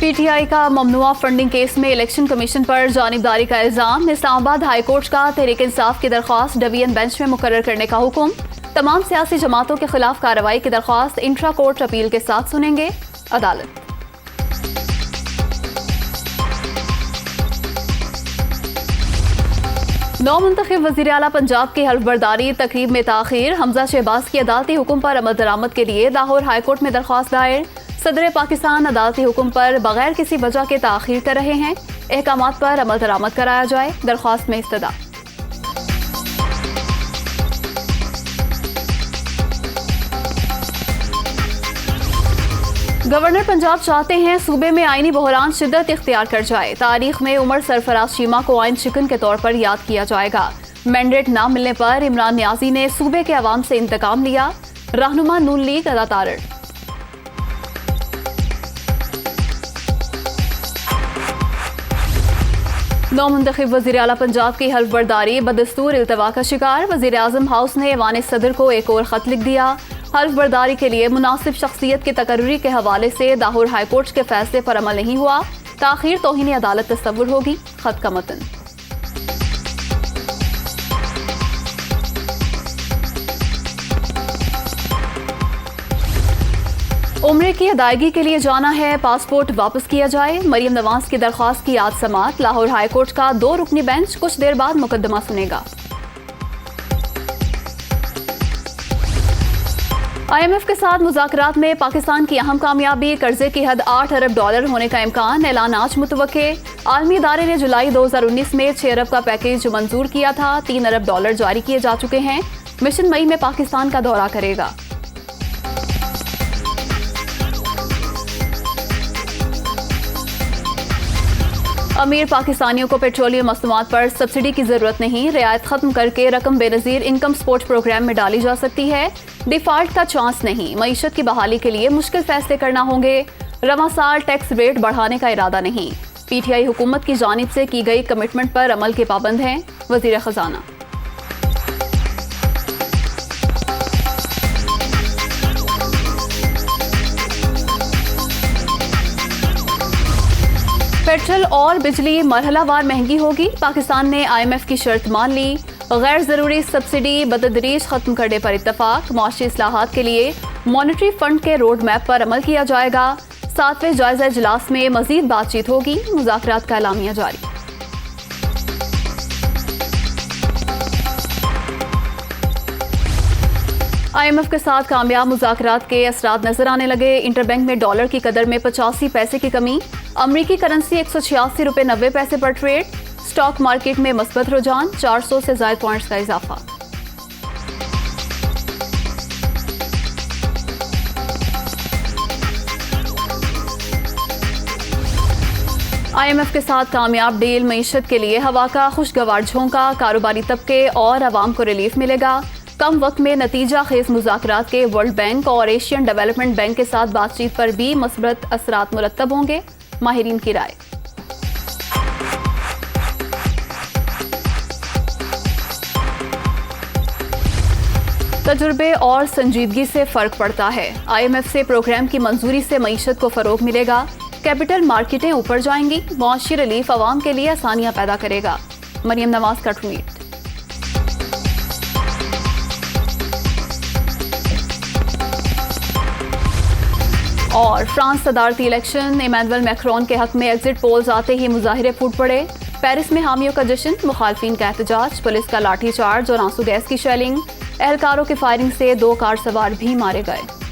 PTI का ममनुआ funding case में election commission पर जानिबदारी का इल्जाम। इस्लामाबाद हाई कोर्ट का तहरीक इंसाफ की दरख्वास्त डिवीजन बेंच में मुकर्रर करने का हुक्म। तमाम सियासी जमातों के खिलाफ कार्रवाई की दरख्वास्त इंट्रा कोर्ट अपील के साथ सुनेंगे अदालत। नौ मुंतखब वज़ीर आला पंजाब की हल्फ बर्दारी तकरीब में ताखीर। हमजा शहबाज की अदालती हुक्म पर अमल दरामद के लिए लाहौर हाई कोर्ट में दरख्वास्त दायर। सदर पाकिस्तान अदालती हुक्म पर बगैर किसी वजह के ताखीर कर रहे हैं, अहकामात पर अमल दरामद कराया जाए, दरख्वास्त में इस्तदा। गवर्नर पंजाब चाहते हैं सूबे में आईनी बहरान शिद्दत इख्तियार कर जाए। तारीख में उमर सरफराज चीमा को आइन शिकन के तौर पर याद किया जाएगा। मैंडेट न मिलने पर इमरान न्याजी ने सूबे के अवाम से इंतकाम लिया। रहनुमा नून लीग अदा तारड़। नौ मुंतखब वज़ीर आला पंजाब की हल्फ बर्दारी बदस्तूर इल्तवा का शिकार। वज़ीर आज़म हाउस ने ऐवान सदर को एक और खत लिख दिया। हल्फ बर्दारी के लिए मुनासिब शख्सियत के तकर्री के हवाले से लाहौर हाई कोर्ट के फैसले पर अमल नहीं हुआ। ताखीर तौहीन अदालत तस्वुर होगी। खत का मतन। उम्रे की अदायगी के लिए जाना है, पासपोर्ट वापस किया जाए। मरियम नवाज की दरख्वास्त की आज समात। लाहौर हाई कोर्ट का 2 रुकनी बेंच कुछ देर बाद मुकदमा सुनेगा। IMF के साथ मुज़ाकरात में पाकिस्तान की अहम कामयाबी। कर्जे की हद $8 अरब होने का इम्कान। ऐलान आज मुतवक्के। आलमी इदारे ने जुलाई 2019 में 6 अरब का पैकेज मंजूर किया था। $3 अरब जारी किए जा चुके हैं। मिशन मई में पाकिस्तान का दौरा करेगा। अमीर पाकिस्तानियों को पेट्रोलियम मसनूआत पर सब्सिडी की जरूरत नहीं। रियायत खत्म करके रकम बेनजीर इनकम सपोर्ट प्रोग्राम में डाली जा सकती है। डिफॉल्ट का चांस नहीं। मईशत की बहाली के लिए मुश्किल फैसले करना होंगे। रवां साल टैक्स रेट बढ़ाने का इरादा नहीं। पीटीआई हुकूमत की जानिब से की गई कमिटमेंट पर अमल के पाबंद हैं। वजीर खजाना। पेट्रोल और बिजली मरहलावार महंगी होगी। पाकिस्तान ने IMF की शर्त मान ली। गैर जरूरी सब्सिडी बतदरीज खत्म करने पर इत्तफाक। मुआशी इस्लाहात के लिए मॉनेटरी फंड के रोड मैप पर अमल किया जाएगा। 7वें जायजा इजलास में मजीद बातचीत होगी। मुज़ाकरात का एलामिया जारी। IMF के साथ कामयाब मुज़ाकरात के असरात नजर आने लगे। इंटरबैंक में डॉलर की कदर में 85 पैसे की कमी। अमरीकी करेंसी 186 रुपये 90 पैसे पर ट्रेड। स्टॉक मार्केट में मस्बत रुझान। 400 से ज्यादा पॉइंट्स का इजाफा। IMF के साथ कामयाब डील मईशत के लिए हवा का खुशगवार झोंका। कारोबारी तबके और आवाम को रिलीफ मिलेगा। कम वक्त में नतीजा खेज मुज़ाकरात के वर्ल्ड बैंक और एशियन डेवलपमेंट बैंक के साथ बातचीत पर भी मस्बत असरात मुरत्तब होंगे। माहिरीन की राय। तजुर्बे और संजीदगी से फर्क पड़ता है। IMF से प्रोग्राम की मंजूरी से मईशत को फरोग मिलेगा। कैपिटल मार्केटें ऊपर जाएंगी। मुआशी रिलीफ आवाम के लिए आसानियां पैदा करेगा। मरियम नवाज का ट्वीट। और फ्रांस सदारती इलेक्शन। इमैनुअल मैक्रोन के हक में एग्जिट पोल्स आते ही मुजाहिरे फूट पड़े। पेरिस में हामियों का जश्न, मुखालफिन का एहतजाज। पुलिस का लाठीचार्ज और आंसू गैस की शेलिंग। एहलकारों की फायरिंग से 2 कार सवार भी मारे गए।